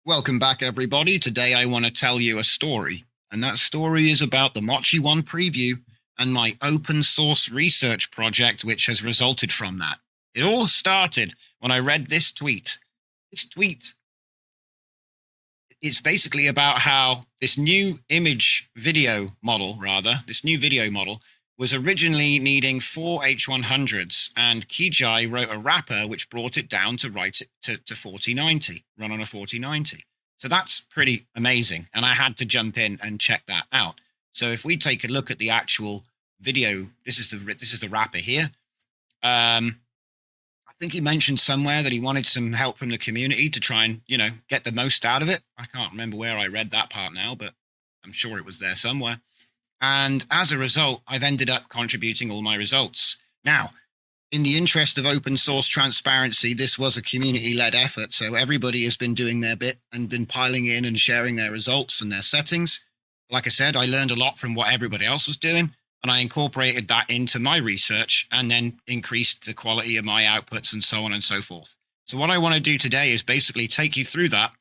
Welcome back, everybody. Today I want to tell you a story, and that story is about the Mochi1 preview and my open source research project, which has resulted from that. It all started when I read this tweet. It's basically about how this new video model was originally needing 4 H100s, and Kijai wrote a wrapper which brought it down to write it to 4090, run on a 4090. So that's pretty amazing, and I had to jump in and check that out. So if we take a look at the actual video, this is the wrapper here. I think he mentioned somewhere that he wanted some help from the community to try and, get the most out of it. I can't remember where I read that part now, but I'm sure it was there somewhere. And as a result, I've ended up contributing all my results. Now, in the interest of open source transparency, this was a community-led effort, so everybody has been doing their bit and been piling in and sharing their results and their settings. Like I said, I learned a lot from what everybody else was doing, and I incorporated that into my research and then increased the quality of my outputs and so on and so forth. So what I want to do today is basically take you through that,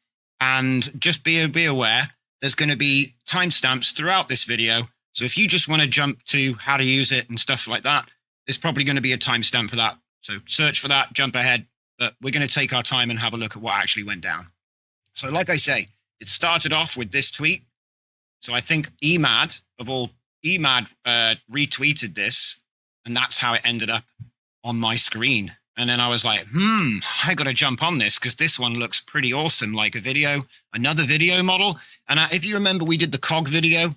and just be aware there's going to be timestamps throughout this video. So if you just want to jump to how to use it and stuff like that, there's probably going to be a timestamp for that. So search for that, jump ahead, but we're going to take our time and have a look at what actually went down. So like I say, it started off with this tweet. So I think Emad retweeted this, and that's how it ended up on my screen. And then I was like, I got to jump on this because this one looks pretty awesome, like another video model. And if you remember, we did the COG video.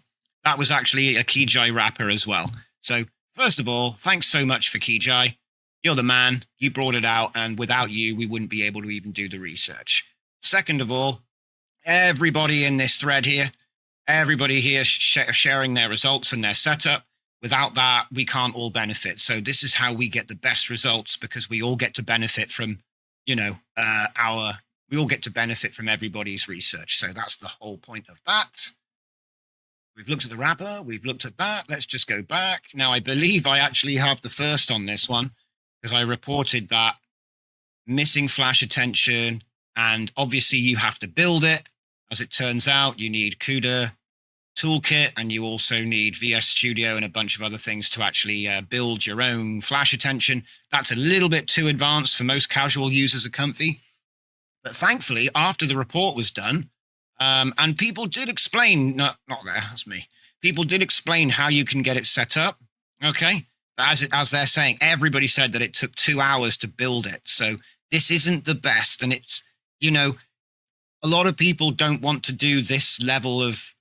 That was actually a Kijai wrapper as well. So first of all, thanks so much for Kijai. You're the man. You brought it out, and without you, we wouldn't be able to even do the research. Second of all, everybody in this thread here, everybody here sharing their results and their setup. Without that, we can't all benefit. So this is how we get the best results, because we all get to benefit from, we all get to benefit from everybody's research. So that's the whole point of that. We've looked at the wrapper. We've looked at that. Let's just go back. Now, I believe I actually have the first on this one because I reported that missing flash attention, and obviously you have to build it. As it turns out, you need CUDA toolkit, and you also need VS Studio and a bunch of other things to actually build your own flash attention. That's a little bit too advanced for most casual users of Comfy. But thankfully, after the report was done, and people did explain, not there, that's me. People did explain how you can get it set up, okay? But as they're saying, everybody said that it took 2 hours to build it. So this isn't the best, and it's, a lot of people don't want to do this level of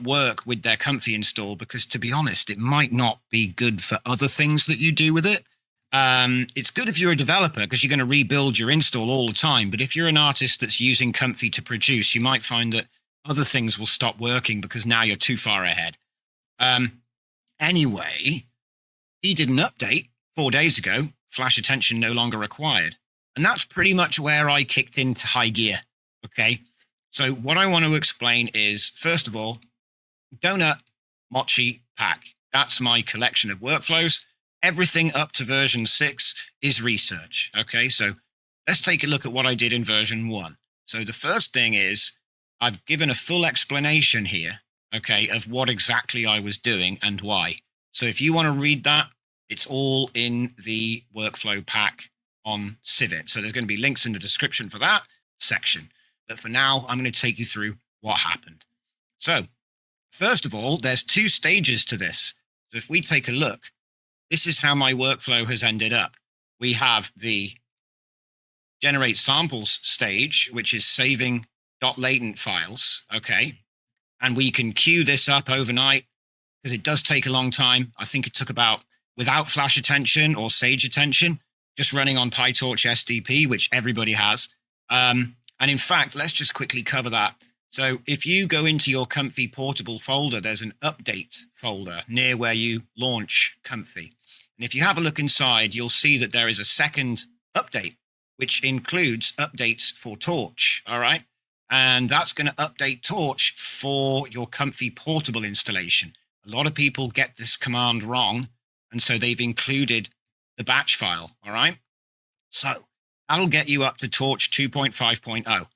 work with their Comfy install because, to be honest, it might not be good for other things that you do with it. It's good if you're a developer because you're going to rebuild your install all the time. But if you're an artist that's using Comfy to produce, you might find that other things will stop working because now you're too far ahead. Anyway, he did an update 4 days ago, flash attention no longer required. And that's pretty much where I kicked into high gear. Okay. So what I want to explain is, first of all, Donut Mochi pack. That's my collection of workflows. Everything up to version 6 is research. Okay, so let's take a look at what I did in version 1. So the first thing is I've given a full explanation here, okay, of what exactly I was doing and why. So if you want to read that, it's all in the workflow pack on Civit. So there's going to be links in the description for that section. But for now, I'm going to take you through what happened. So first of all, there's 2 stages to this. So if we take a look, this is how my workflow has ended up. We have the generate samples stage, which is saving .latent files, okay? And we can queue this up overnight because it does take a long time. I think it took about, without flash attention or Sage attention, just running on PyTorch SDP, which everybody has. And in fact, let's just quickly cover that. So if you go into your Comfy portable folder, there's an update folder near where you launch Comfy. And if you have a look inside, you'll see that there is a second update, which includes updates for Torch. All right. And that's going to update Torch for your Comfy portable installation. A lot of people get this command wrong, and so they've included the batch file. All right. So that'll get you up to Torch 2.5.0.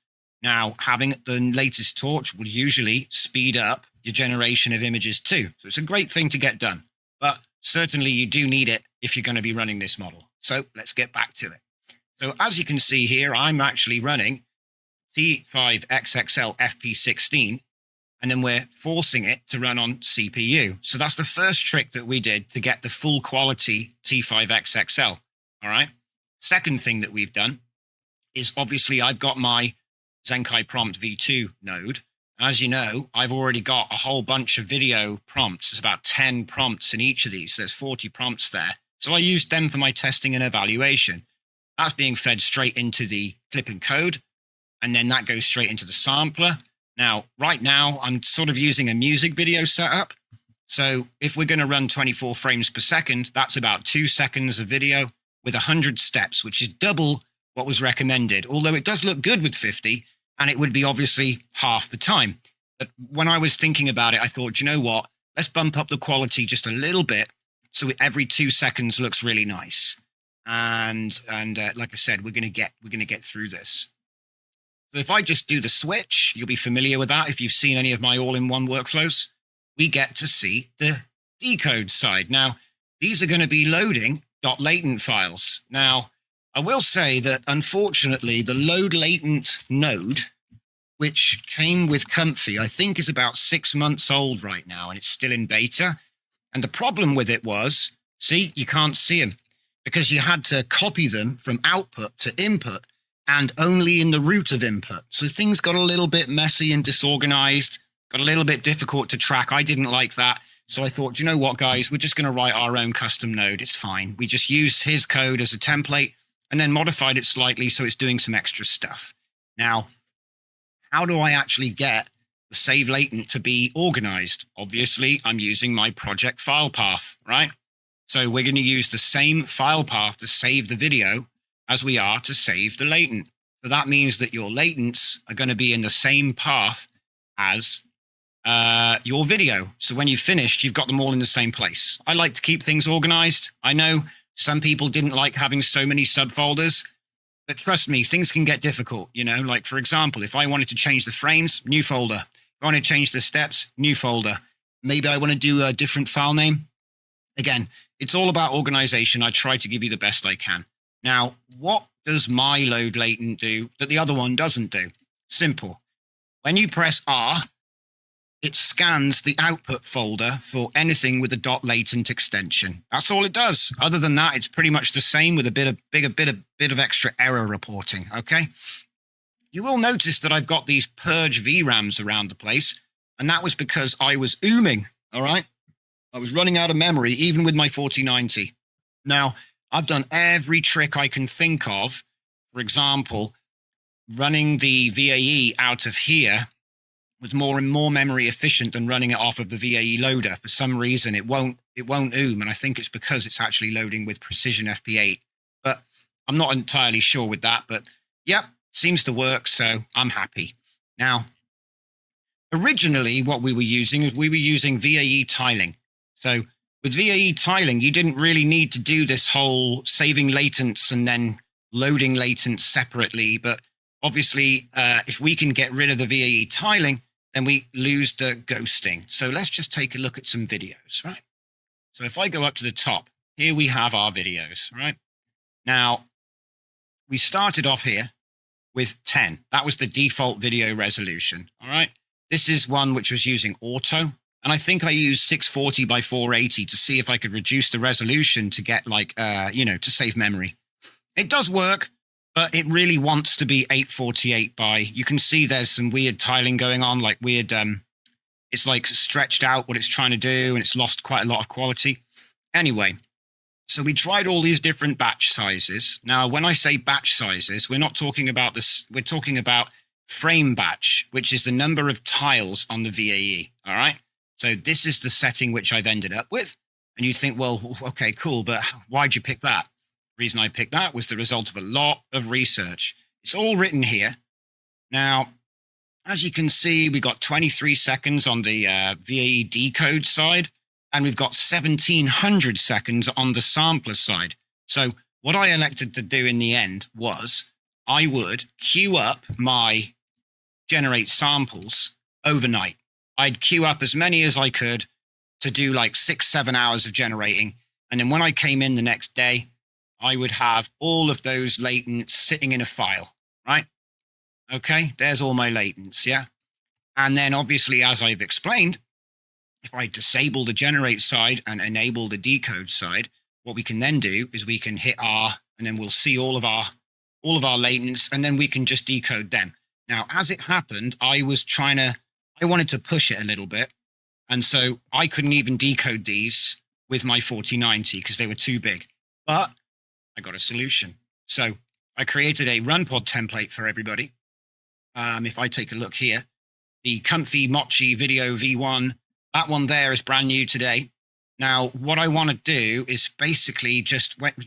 Now, having the latest torch will usually speed up your generation of images too. So it's a great thing to get done, but certainly you do need it if you're going to be running this model. So let's get back to it. So as you can see here, I'm actually running T5XXL FP16, and then we're forcing it to run on CPU. So that's the first trick that we did to get the full quality T5XXL. All right. Second thing that we've done is obviously I've got my Zenkai Prompt V2 node. As you know, I've already got a whole bunch of video prompts. There's about 10 prompts in each of these. There's 40 prompts there. So I used them for my testing and evaluation. That's being fed straight into the clipping code, and then that goes straight into the sampler. Now, right now, I'm sort of using a music video setup. So if we're going to run 24 frames per second, that's about 2 seconds of video with 100 steps, which is double what was recommended, although it does look good with 50, and it would be obviously half the time. But when I was thinking about it, I thought, you know what, let's bump up the quality just a little bit so every 2 seconds looks really nice. And like I said, we're going to get through this. So if I just do the switch, you'll be familiar with that. If you've seen any of my all-in-one workflows, we get to see the decode side. Now, these are going to be loading .latent files. Now, I will say that unfortunately, the load latent node, which came with Comfy, I think is about 6 months old right now, and it's still in beta. And the problem with it was, see, you can't see them because you had to copy them from output to input, and only in the root of input. So things got a little bit messy and disorganized, got a little bit difficult to track. I didn't like that. So I thought, you know what, guys, we're just going to write our own custom node. It's fine. We just used his code as a template and then modified it slightly so it's doing some extra stuff. Now, how do I actually get the save latent to be organized? Obviously, I'm using my project file path, right? So we're going to use the same file path to save the video as we are to save the latent. So that means that your latents are going to be in the same path as your video. So when you've finished, you've got them all in the same place. I like to keep things organized. I know some people didn't like having so many subfolders, but trust me, things can get difficult. You know, like for example, if I wanted to change the frames, new folder. If I want to change the steps, new folder. Maybe I want to do a different file name. Again, it's all about organization. I try to give you the best I can. Now, what does my load latent do that the other one doesn't do? Simple. When you press R, it scans the output folder for anything with a .latent extension. That's all it does. Other than that, it's pretty much the same with a bit of extra error reporting. Okay. You will notice that I've got these purge VRAMs around the place, and that was because I was ooming. All right. I was running out of memory, even with my 4090. Now, I've done every trick I can think of. For example, running the VAE out of here was more and more memory efficient than running it off of the VAE loader. For some reason, it won't oom, and I think it's because it's actually loading with Precision FP8. But I'm not entirely sure with that. But yep, seems to work, so I'm happy. Now, originally, what we were using is VAE Tiling. So with VAE Tiling, you didn't really need to do this whole saving latents and then loading latents separately. But obviously, if we can get rid of the VAE Tiling, then we lose the ghosting. So let's just take a look at some videos, right? So if I go up to the top, here we have our videos, right? Now, we started off here with 10. That was the default video resolution, all right? This is one which was using auto. And I think I used 640 by 480 to see if I could reduce the resolution to get like, to save memory. It does work, but it really wants to be 848 by, you can see there's some weird tiling going on, like weird, it's like stretched out what it's trying to do and it's lost quite a lot of quality. Anyway, so we tried all these different batch sizes. Now, when I say batch sizes, we're not talking about this, we're talking about frame batch, which is the number of tiles on the VAE, all right? So this is the setting which I've ended up with. And you think, well, okay, cool, but why'd you pick that? The reason I picked that was the result of a lot of research. It's all written here. Now, as you can see, we got 23 seconds on the VAE decode side, and we've got 1700 seconds on the sampler side. So what I elected to do in the end was I would queue up my generate samples overnight. I'd queue up as many as I could to do like 6-7 hours of generating. And then when I came in the next day, I would have all of those latents sitting in a file, right? Okay, there's all my latents, yeah? And then obviously, as I've explained, if I disable the generate side and enable the decode side, what we can then do is we can hit R, and then we'll see all of our latents, and then we can just decode them. Now, as it happened, I wanted to push it a little bit. And so I couldn't even decode these with my 4090 because they were too big. But I got a solution. So I created a Runpod template for everybody. If I take a look here, the Comfy Mochi Video V1, that one there is brand new today. Now, what I want to do is basically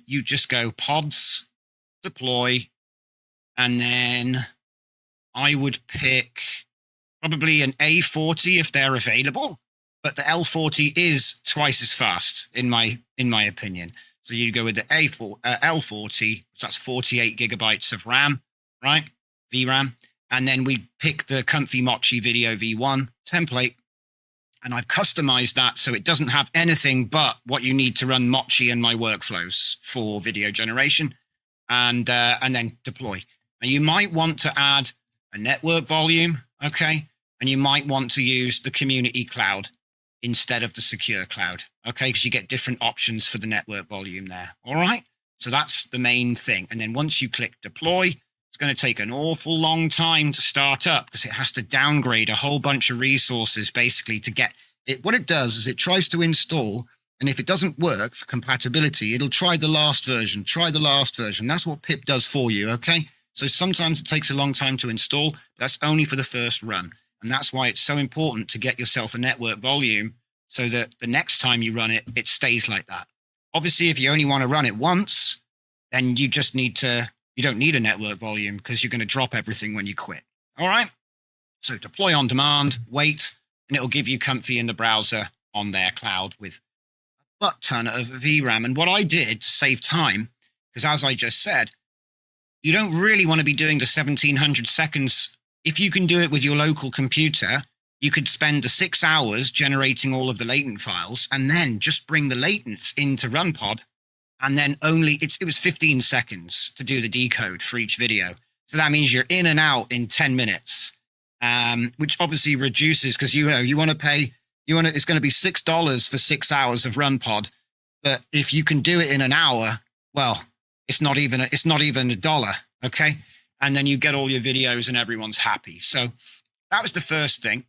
you just go pods, deploy, and then I would pick probably an A40 if they're available, but the L40 is twice as fast in my opinion. So you go with the L40, so that's 48 gigabytes of RAM, right? VRAM. And then we pick the Comfy Mochi Video V1 template. And I've customized that so it doesn't have anything but what you need to run Mochi and my workflows for video generation, and then deploy. Now you might want to add a network volume, okay? And you might want to use the community cloud instead of the secure cloud, okay? Because you get different options for the network volume there, all right? So that's the main thing. And then once you click deploy, it's going to take an awful long time to start up because it has to downgrade a whole bunch of resources basically to get it. What it does is it tries to install, and if it doesn't work for compatibility, it'll try the last version, That's what pip does for you, okay? So sometimes it takes a long time to install. That's only for the first run. And that's why it's so important to get yourself a network volume so that the next time you run it, it stays like that. Obviously, if you only want to run it once, then you don't need a network volume because you're going to drop everything when you quit. All right. So deploy on demand, wait, and it'll give you Comfy in the browser on their cloud with a butt ton of VRAM. And what I did to save time, because as I just said, you don't really want to be doing the 1700 seconds. If you can do it with your local computer, you could spend the 6 hours generating all of the latent files and then just bring the latents into Runpod. And then it was 15 seconds to do the decode for each video. So that means you're in and out in 10 minutes, which obviously reduces because, you want to pay, it's going to be $6 for 6 hours of Runpod. But if you can do it in an hour, well, it's not even $1. Okay. And then you get all your videos and everyone's happy. So that was the first thing.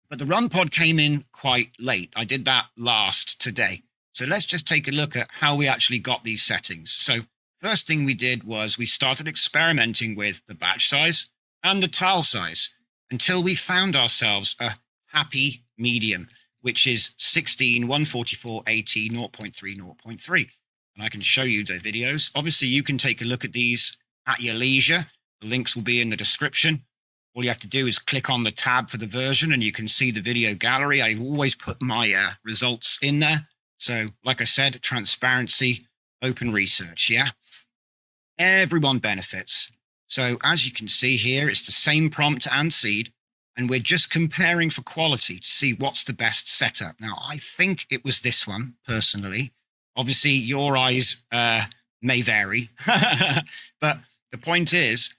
But the Runpod came in quite late. I did that last today. So let's just take a look at how we actually got these settings. So first thing we did was we started experimenting with the batch size and the tile size until we found ourselves a happy medium, which is 16, 144, 80, 0.3, 0.3. And I can show you the videos. Obviously, you can take a look at these at your leisure. The links will be in the description. All you have to do is click on the tab for the version and you can see the video gallery. I always put my results in there. So like I said, transparency, open research, yeah? Everyone benefits. So as you can see here, it's the same prompt and seed, and we're just comparing for quality to see what's the best setup. Now, I think it was this one, personally. Obviously, your eyes may vary, but the point is,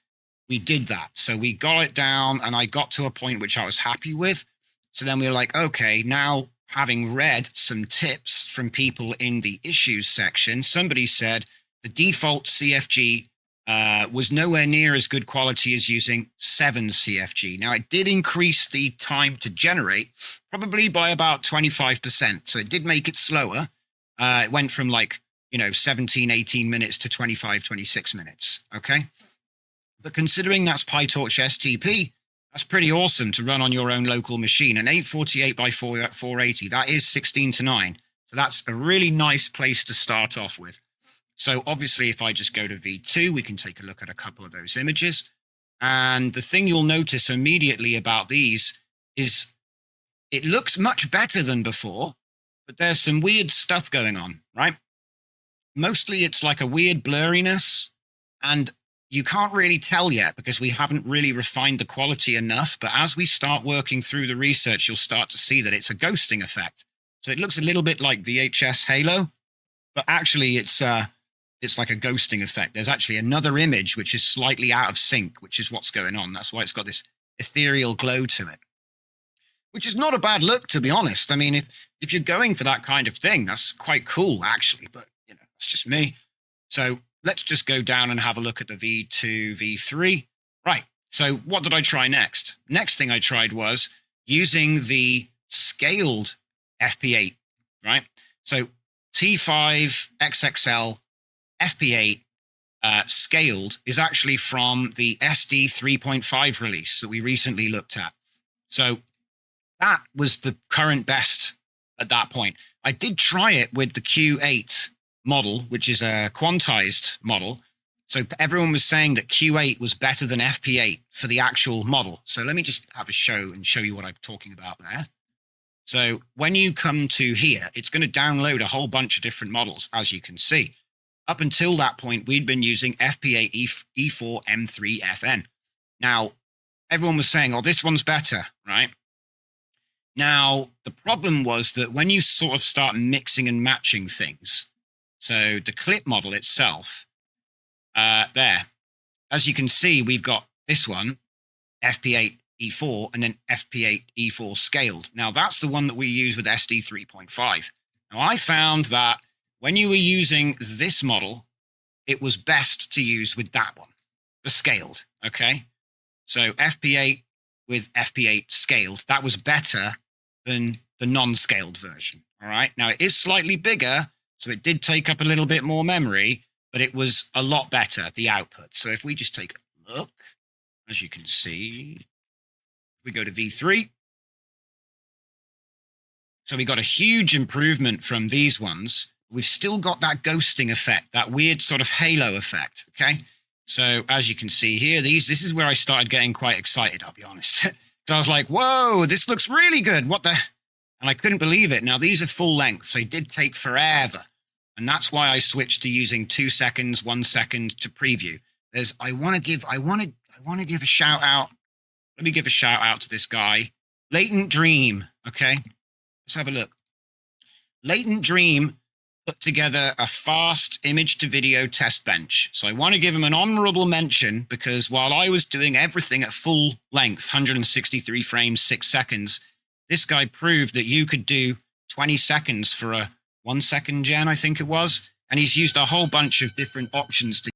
we did that. So we got it down, and I got to a point which I was happy with. So then we were like, okay, now having read some tips from people in the issues section, somebody said the default CFG was nowhere near as good quality as using 7 CFG. Now, it did increase the time to generate probably by about 25%. So it did make it slower. It went from 17, 18 minutes to 25, 26 minutes. Okay. But considering that's PyTorch STP, that's pretty awesome to run on your own local machine. An 848 by 480, that is 16 to 9. So that's a really nice place to start off with. So obviously, if I just go to V2, we can take a look at a couple of those images. And the thing you'll notice immediately about these is it looks much better than before, but there's some weird stuff going on, right? Mostly it's like a weird blurriness. And you can't really tell yet because we haven't really refined the quality enough. But as we start working through the research, you'll start to see that it's a ghosting effect. So it looks a little bit like VHS Halo, but actually it's like a ghosting effect. There's actually another image which is slightly out of sync, which is what's going on. That's why it's got this ethereal glow to it, which is not a bad look, to be honest. I mean, if you're going for that kind of thing, that's quite cool, actually. But, it's just me. So let's just go down and have a look at the V2, V3. Right. So what did I try next? Next thing I tried was using the scaled FP8, right? So T5 XXL FP8 scaled is actually from the SD 3.5 release that we recently looked at. So that was the current best at that point. I did try it with the Q8 model, which is a quantized model. So everyone was saying that Q8 was better than FP8 for the actual model. So let me just have a show and show you what I'm talking about there. So when you come to here, it's going to download a whole bunch of different models, as you can see. Up until that point, we'd been using FP8 E4 M3 FN. Now, everyone was saying, oh, this one's better, right? Now, the problem was that when you sort of start mixing and matching things, so the clip model itself, there, as you can see, we've got this one, FP8 E4, and then FP8 E4 scaled. Now, that's the one that we use with SD 3.5. Now, I found that when you were using this model, it was best to use with that one, the scaled, okay? So FP8 with FP8 scaled, that was better than the non-scaled version, all right? Now, it is slightly bigger, so it did take up a little bit more memory, but it was a lot better, the output. So if we just take a look, as you can see, we go to V3. So we got a huge improvement from these ones. We've still got that ghosting effect, that weird sort of halo effect, okay? So as you can see here, this is where I started getting quite excited, I'll be honest. So I was like, whoa, this looks really good. What the? And I couldn't believe it. Now, these are full length, so it did take forever. And that's why I switched to using 2 seconds, 1 second to preview. I want to give a shout out. Let me give a shout out to this guy, Latent Dream, okay? Let's have a look. Latent Dream put together a fast image to video test bench. So I want to give him an honorable mention because while I was doing everything at full length, 163 frames, 6 seconds, this guy proved that you could do 20 seconds for a 1 second gen, I think it was. And he's used a whole bunch of different options to.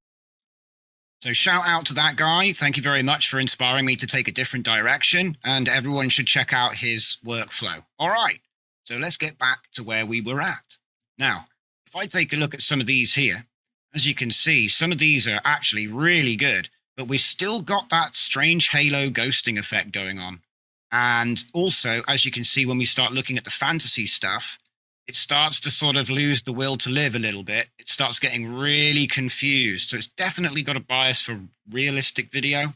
So shout out to that guy. Thank you very much for inspiring me to take a different direction. And everyone should check out his workflow. All right. So let's get back to where we were at. Now, if I take a look at some of these here, as you can see, some of these are actually really good, but we've still got that strange halo ghosting effect going on. And also, as you can see, when we start looking at the fantasy stuff, it starts to sort of lose the will to live a little bit. It starts getting really confused. So it's definitely got a bias for realistic video.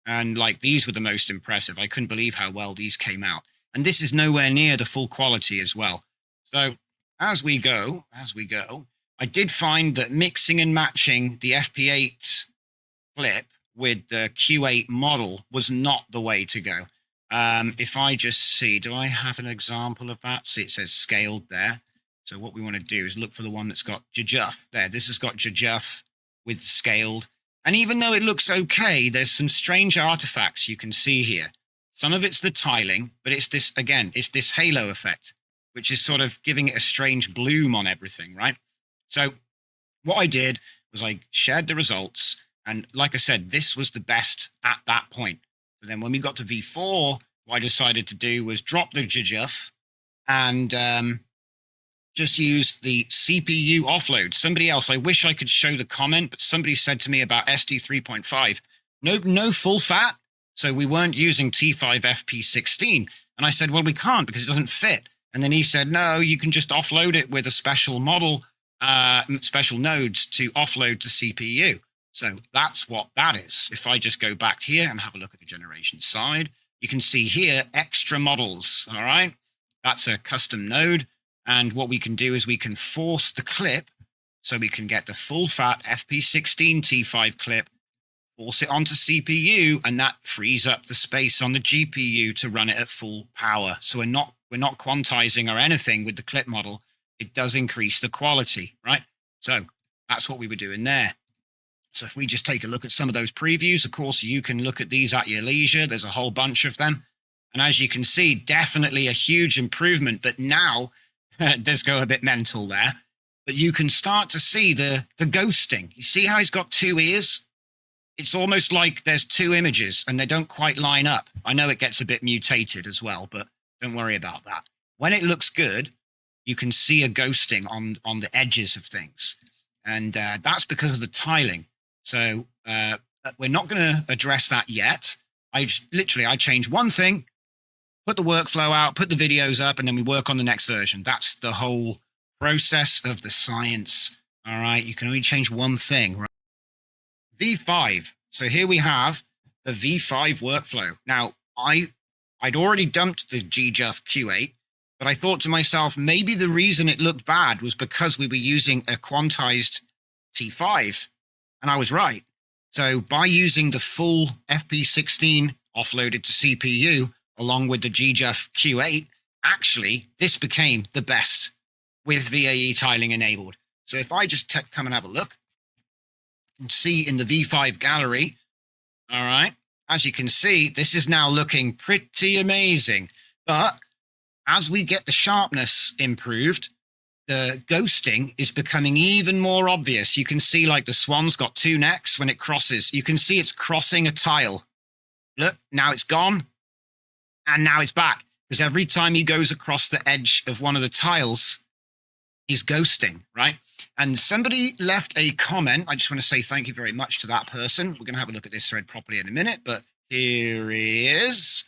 And like these were the most impressive. I couldn't believe how well these came out. And this is nowhere near the full quality as well. So as we go, I did find that mixing and matching the FP8 clip with the Q8 model was not the way to go. If I just see, do I have an example of that? See, it says scaled there. So what we want to do is look for the one that's got Jajuf. There, this has got Jajuf with scaled. And even though it looks okay, there's some strange artifacts you can see here. Some of it's the tiling, but it's this, again, it's this halo effect, which is sort of giving it a strange bloom on everything, right? So what I did was I shared the results. And like I said, this was the best at that point. But then when we got to V4, what I decided to do was drop the Jajuf and just use the CPU offload. Somebody else, I wish I could show the comment, but somebody said to me about SD 3.5, no full fat. So we weren't using T5 FP16. And I said, well, we can't because it doesn't fit. And then he said, no, you can just offload it with a special model, special nodes to offload to CPU. So that's what that is. If I just go back here and have a look at the generation side, you can see here extra models. All right. That's a custom node. And what we can do is we can force the clip so we can get the full fat FP16 T5 clip force it onto CPU, and that frees up the space on the GPU to run it at full power. So we're not quantizing or anything with the clip model. It does increase the quality, right? So that's what we were doing there. So if we just take a look at some of those previews, of course, you can look at these at your leisure. There's a whole bunch of them. And as you can see, definitely a huge improvement. But now, it does go a bit mental there. But you can start to see the ghosting. You see how he's got two ears? It's almost like there's two images and they don't quite line up. I know it gets a bit mutated as well, but don't worry about that. When it looks good, you can see a ghosting on the edges of things. And that's because of the tiling. So we're not going to address that yet. I change one thing, put the workflow out, put the videos up, and then we work on the next version. That's the whole process of the science. All right, you can only change one thing, right? V5. So here we have the V5 workflow. Now, I'd already dumped the GJUF Q8, but I thought to myself, maybe the reason it looked bad was because we were using a quantized T5, and I was right. So by using the full FP16 offloaded to CPU, along with the GJUF Q8, actually, this became the best with VAE tiling enabled. So if I just come and have a look and see in the V5 gallery, all right, as you can see, this is now looking pretty amazing. But as we get the sharpness improved, the ghosting is becoming even more obvious. You can see like the swan's got two necks when it crosses. You can see it's crossing a tile. Look, now it's gone. And now it's back. Because every time he goes across the edge of one of the tiles, he's ghosting, right? And somebody left a comment. I just want to say thank you very much to that person. We're going to have a look at this thread properly in a minute. But here he is.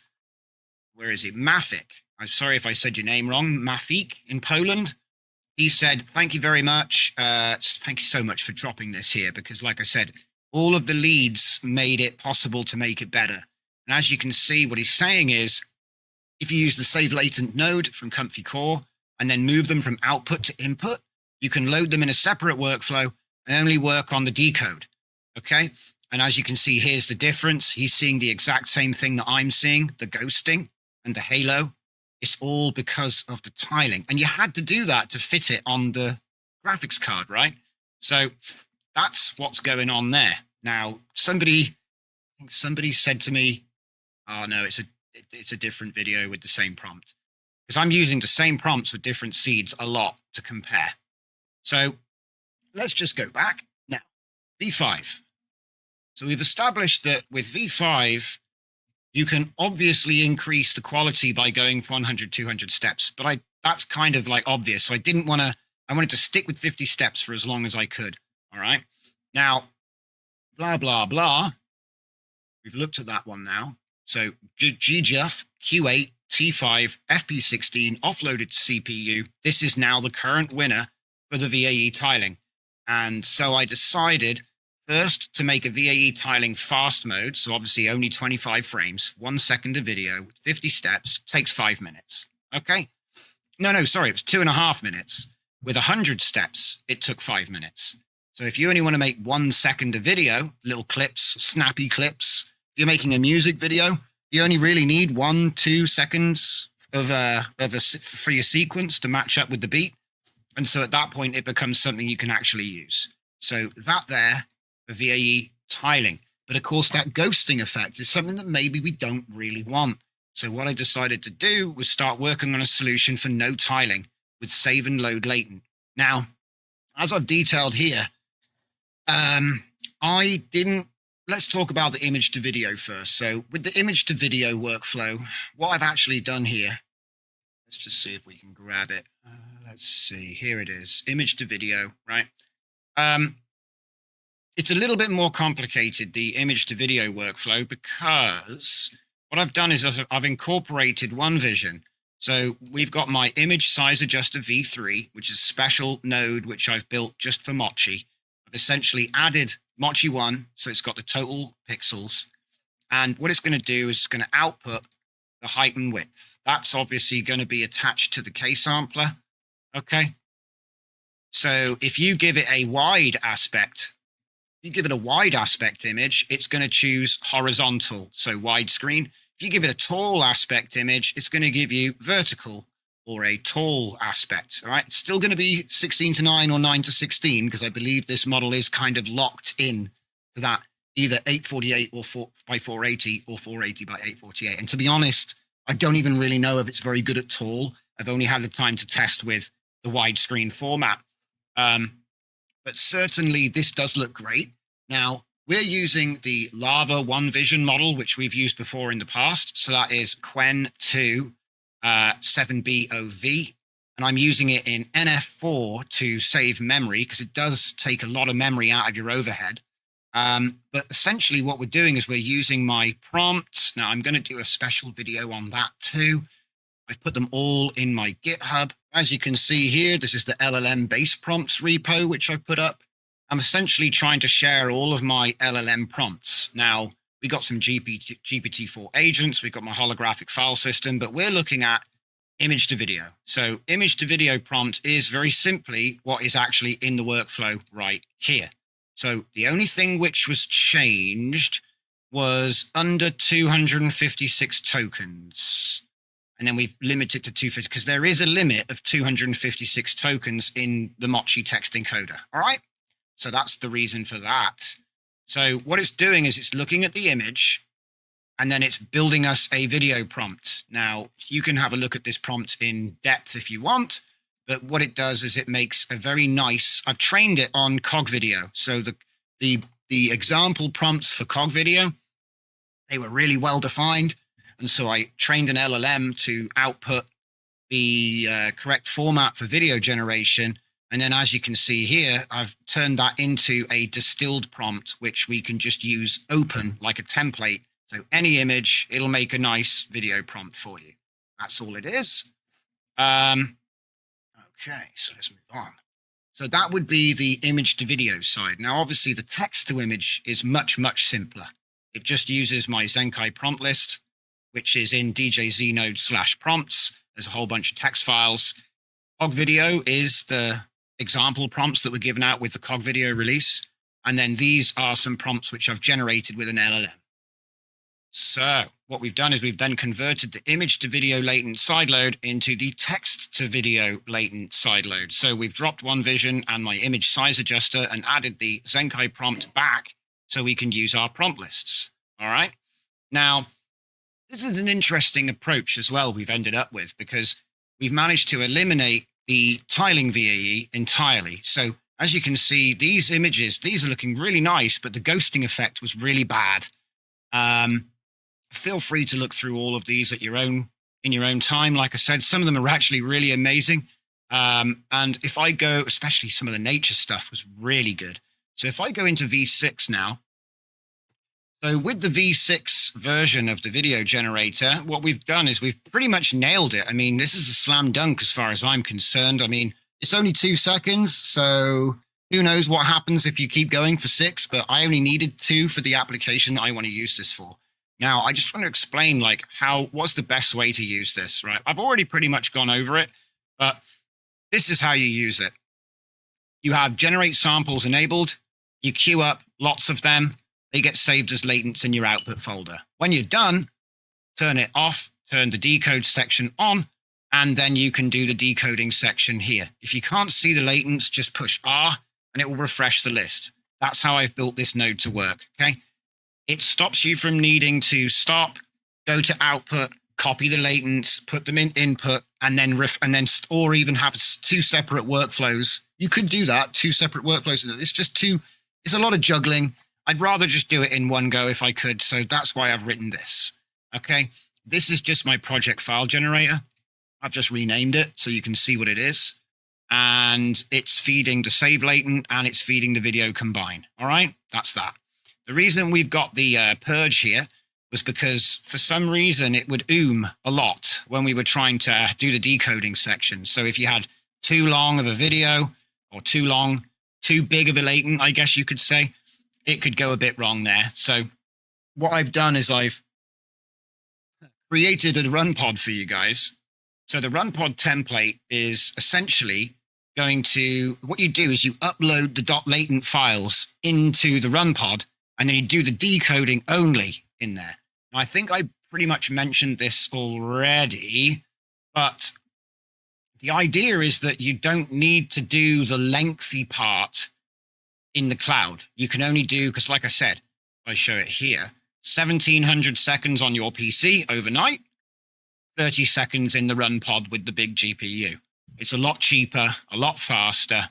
Where is he? Mafik. I'm sorry if I said your name wrong. Mafik in Poland. He said, thank you very much. Thank you so much for dropping this here, because like I said, all of the leads made it possible to make it better. And as you can see, what he's saying is, if you use the save latent node from Comfy Core and then move them from output to input, you can load them in a separate workflow and only work on the decode. Okay. And as you can see, here's the difference. He's seeing the exact same thing that I'm seeing, the ghosting and the halo. It's all because of the tiling. And you had to do that to fit it on the graphics card, right? So that's what's going on there. Now, somebody said to me, oh no, it's a different video with the same prompt. Because I'm using the same prompts with different seeds a lot to compare. So let's just go back. Now, V5. So we've established that with V5, you can obviously increase the quality by going 100, 200 steps, but that's kind of like obvious. So I wanted to stick with 50 steps for as long as I could. All right. Now, blah, blah, blah. We've looked at that one now. So GJUF, Q8, T5, FP16 offloaded to CPU. This is now the current winner for the VAE tiling. And so I decided first to make a VAE tiling fast mode. So obviously only 25 frames, 1 second of video, 50 steps, takes 5 minutes. Okay. No, sorry. It was 2.5 minutes. With 100 steps, it took 5 minutes. So if you only want to make 1 second of video, little clips, snappy clips, if you're making a music video, you only really need 1-2 seconds for your sequence to match up with the beat. And so at that point, it becomes something you can actually use. So that there for VAE tiling. But of course, that ghosting effect is something that maybe we don't really want. So what I decided to do was start working on a solution for no tiling with save and load latent. Now, as I've detailed here, let's talk about the image to video first. So with the image to video workflow, what I've actually done here, let's just see if we can grab it. Let's see, here it is, image to video, right? It's a little bit more complicated, the image to video workflow, because what I've done is I've incorporated one vision. So we've got my image size adjuster V3, which is a special node, which I've built just for Mochi. I've essentially added Mochi1, so it's got the total pixels. And what it's going to do is it's going to output the height and width. That's obviously going to be attached to the K sampler. Okay. So if you give it a wide aspect, you give it a wide aspect image, it's going to choose horizontal, so widescreen. If you give it a tall aspect image, it's going to give you vertical or a tall aspect. All right, it's still going to be 16:9 or 9:16 because I believe this model is kind of locked in to that either 848 or 4x480 or 480 by 848. And to be honest, I don't even really know if it's very good at tall. I've only had the time to test with the widescreen format. But certainly this does look great. Now, we're using the Lava One Vision model, which we've used before in the past. So that is Qwen2 7BOV. And I'm using it in NF4 to save memory because it does take a lot of memory out of your overhead. But essentially what we're doing is we're using my prompts. Now, I'm going to do a special video on that too. I've put them all in my GitHub. As you can see here, this is the LLM base prompts repo, which I've put up. I'm essentially trying to share all of my LLM prompts. Now, we got some GPT-4 agents, we've got my holographic file system, but we're looking at image to video. So image to video prompt is very simply what is actually in the workflow right here. So the only thing which was changed was under 256 tokens. And then we've limited to 250 because there is a limit of 256 tokens in the Mochi text encoder. All right. So that's the reason for that. So what it's doing is it's looking at the image and then it's building us a video prompt. Now you can have a look at this prompt in depth if you want, but what it does is it makes a very nice, I've trained it on Cog Video. So the example prompts for Cog Video, they were really well defined. And so I trained an LLM to output the correct format for video generation. And then as you can see here, I've turned that into a distilled prompt, which we can just use open like a template. So any image, it'll make a nice video prompt for you. That's all it is. Okay, so let's move on. So that would be the image to video side. Now, obviously, the text to image is much, much simpler. It just uses my Zenkai prompt list, which is in djznode/prompts. There's a whole bunch of text files. Cog Video is the example prompts that were given out with the Cog Video release. And then these are some prompts which I've generated with an LLM. So what we've done is we've then converted the image to video latent sideload into the text to video latent sideload. So we've dropped One Vision and my image size adjuster and added the Zenkai prompt back so we can use our prompt lists. All right. Now, this is an interesting approach as well we've ended up with because we've managed to eliminate the tiling VAE entirely. So as you can see, these images, these are looking really nice, but the ghosting effect was really bad. Feel free to look through all of these at in your own time. Like I said, some of them are actually really amazing. And if I go, especially some of the nature stuff was really good. So if I go into V6 now, so with the V6 version of the video generator, what we've done is we've pretty much nailed it. I mean, this is a slam dunk as far as I'm concerned. I mean, it's only 2 seconds, so who knows what happens if you keep going for 6, but I only needed 2 for the application that I want to use this for. Now, I just want to explain like what's the best way to use this, right? I've already pretty much gone over it, but this is how you use it. You have generate samples enabled, you queue up lots of them, they get saved as latents in your output folder. When you're done, turn it off, turn the decode section on, and then you can do the decoding section here. If you can't see the latents, just push R and it will refresh the list. That's how I've built this node to work, okay? It stops you from needing to stop, go to output, copy the latents, put them in input, and then or even have 2 separate workflows. You could do that, 2 separate workflows. It's a lot of juggling. I'd rather just do it in one go if I could. So that's why I've written this. Okay. This is just my project file generator. I've just renamed it so you can see what it is. And it's feeding the save latent and it's feeding the video combine. All right. That's that. The reason we've got the purge here was because for some reason it would a lot when we were trying to do the decoding section. So if you had too long of a video or too big of a latent, I guess you could say, it could go a bit wrong there. So what I've done is I've created a Runpod for you guys. So the Runpod template is essentially what you do is you upload the .latent files into the Runpod, and then you do the decoding only in there. Now, I think I pretty much mentioned this already, but the idea is that you don't need to do the lengthy part in the cloud. You can only do, because like I said, I show it here, 1700 seconds on your PC overnight, 30 seconds in the Runpod with the big GPU. It's a lot cheaper, a lot faster.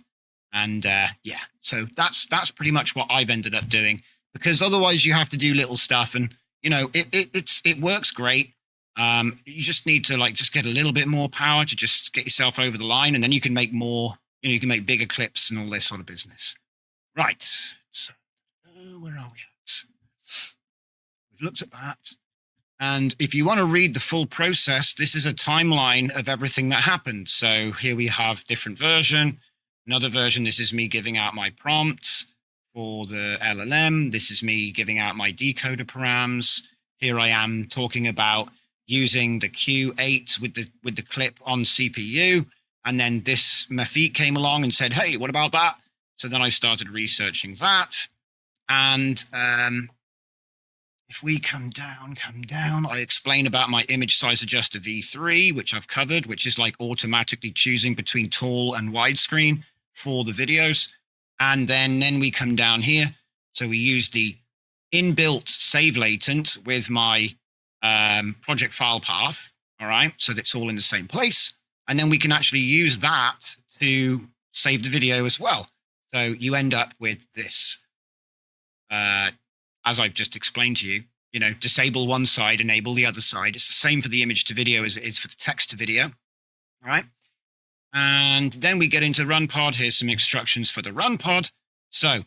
And yeah, so that's pretty much what I've ended up doing, because otherwise you have to do little stuff, and you know, it works great. You just need to just get a little bit more power to just get yourself over the line, and then you can make more, you can make bigger clips and all this sort of business. Right. So where are we at? We've looked at that. And if you want to read the full process, this is a timeline of everything that happened. So here we have different version, another version. This is me giving out my prompts for the LLM. This is me giving out my decoder params. Here I am talking about using the Q8 with the clip on CPU. And then this Mafik came along and said, hey, what about that? So then I started researching that. And if we come down, I explain about my image size adjuster V3, which I've covered, which is like automatically choosing between tall and widescreen for the videos. And then we come down here. So we use the inbuilt save latent with my project file path. All right. So that's all in the same place. And then we can actually use that to save the video as well. So you end up with this. As I've just explained to you, disable one side, enable the other side. It's the same for the image to video as it is for the text to video. All right. And then we get into Runpod. Here's some instructions for the Runpod. So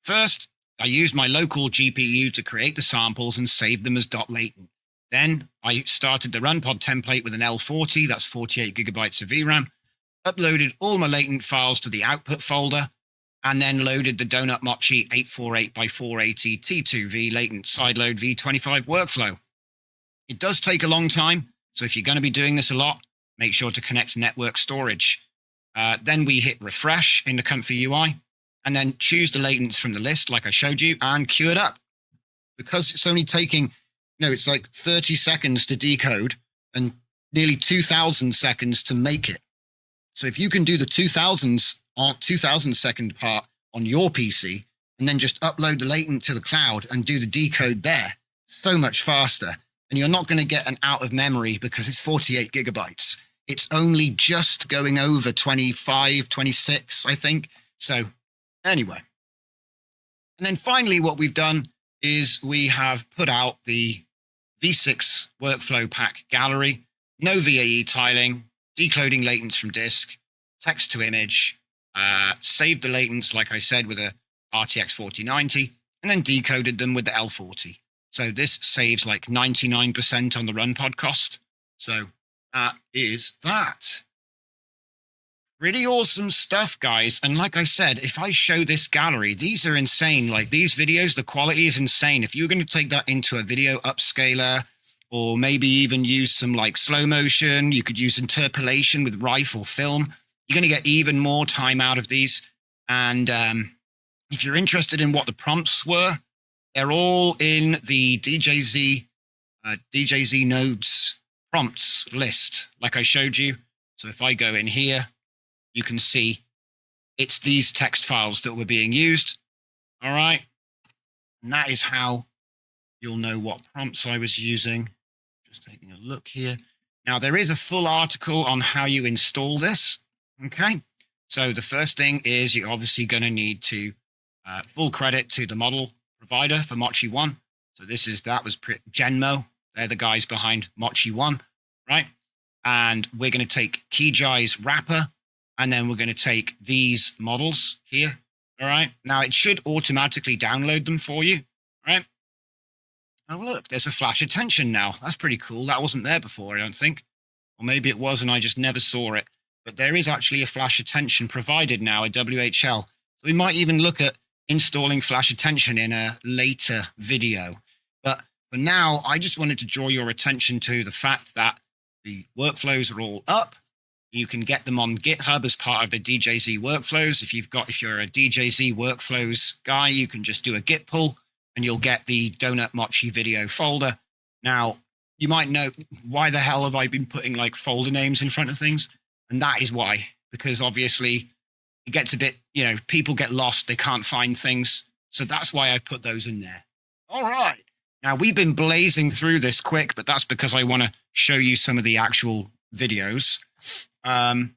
first, I used my local GPU to create the samples and save them as .latent. Then I started the Runpod template with an L40, that's 48 gigabytes of VRAM, uploaded all my latent files to the output folder, and then loaded the Donut Mochi 848x480 T2V latent sideload V25 workflow. It does take a long time, so if you're going to be doing this a lot, make sure to connect network storage. Then we hit refresh in the ComfyUI, and then choose the latents from the list like I showed you and queue it up. Because it's only taking, it's like 30 seconds to decode and nearly 2,000 seconds to make it. So if you can do the 2,000 second part on your PC and then just upload the latent to the cloud and do the decode there, so much faster. And you're not going to get an out of memory because it's 48 gigabytes. It's only just going over 25, 26, I think. So anyway. And then finally, what we've done is we have put out the V6 workflow pack gallery, no VAE tiling, decoding latents from disk, text to image, saved the latents, like I said, with a RTX 4090, and then decoded them with the L40. So this saves like 99% on the Runpod cost. So that is that. Pretty awesome stuff, guys. And like I said, if I show this gallery, these are insane. Like these videos, the quality is insane. If you're going to take that into a video upscaler, or maybe even use some like slow motion, you could use interpolation with RIFE or film, you're going to get even more time out of these. And if you're interested in what the prompts were, they're all in the DJZ nodes prompts list, like I showed you. So if I go in here, you can see it's these text files that were being used. All right. And that is how you'll know what prompts I was using. Just taking a look here. Now, there is a full article on how you install this. Okay. So the first thing is you're obviously going to need to full credit to the model provider for Mochi1. So that was Genmo. They're the guys behind Mochi1, right? And we're going to take Kijai's wrapper, and then we're going to take these models here. All right. Now it should automatically download them for you. All right. Oh, look, there's a flash attention now. That's pretty cool. That wasn't there before, I don't think. Or maybe it was and I just never saw it. But there is actually a flash attention provided now, a WHL. So we might even look at installing flash attention in a later video. But for now, I just wanted to draw your attention to the fact that the workflows are all up. You can get them on GitHub as part of the DJZ workflows. If you're a DJZ workflows guy, you can just do a git pull and you'll get the Donut Mochi video folder. Now, you might know, why the hell have I been putting like folder names in front of things? And that is why, because obviously it gets a bit, people get lost. They can't find things. So that's why I put those in there. All right. Now, we've been blazing through this quick, but that's because I want to show you some of the actual videos. And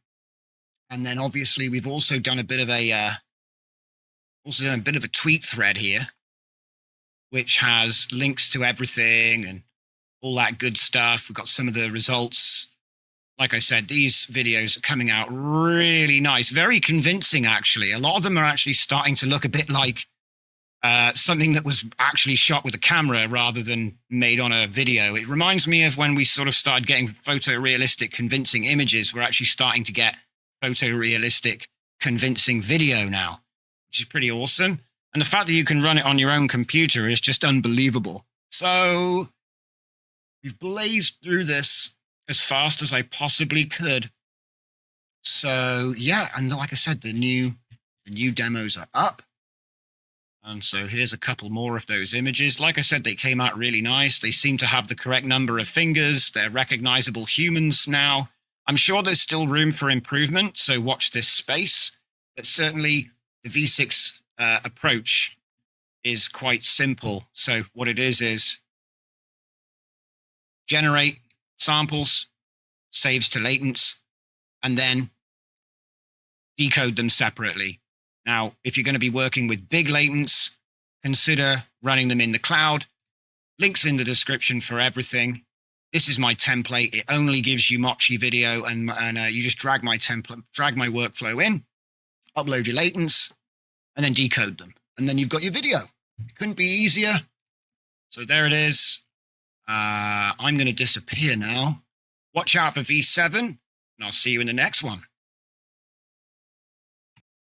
then obviously we've also done a bit of a tweet thread here, which has links to everything and all that good stuff. We've got some of the results. Like I said, these videos are coming out really nice, very convincing, actually. A lot of them are actually starting to look a bit like something that was actually shot with a camera rather than made on a video. It reminds me of when we sort of started getting photorealistic, convincing images. We're actually starting to get photorealistic, convincing video now, which is pretty awesome. And the fact that you can run it on your own computer is just unbelievable. So we've blazed through this as fast as I possibly could. So yeah, and like I said, the new demos are up. And so here's a couple more of those images. Like I said, they came out really nice. They seem to have the correct number of fingers. They're recognizable humans now. I'm sure there's still room for improvement, so watch this space. But certainly the V6 approach is quite simple. So what it is generate samples, saves to latents, and then decode them separately. Now, if you're going to be working with big latents, consider running them in the cloud. Links in the description for everything. This is my template. It only gives you Mochi video, and you just drag my template, drag my workflow in, upload your latents, and then decode them. And then you've got your video. It couldn't be easier. So there it is. I'm going to disappear now. Watch out for V7, and I'll see you in the next one.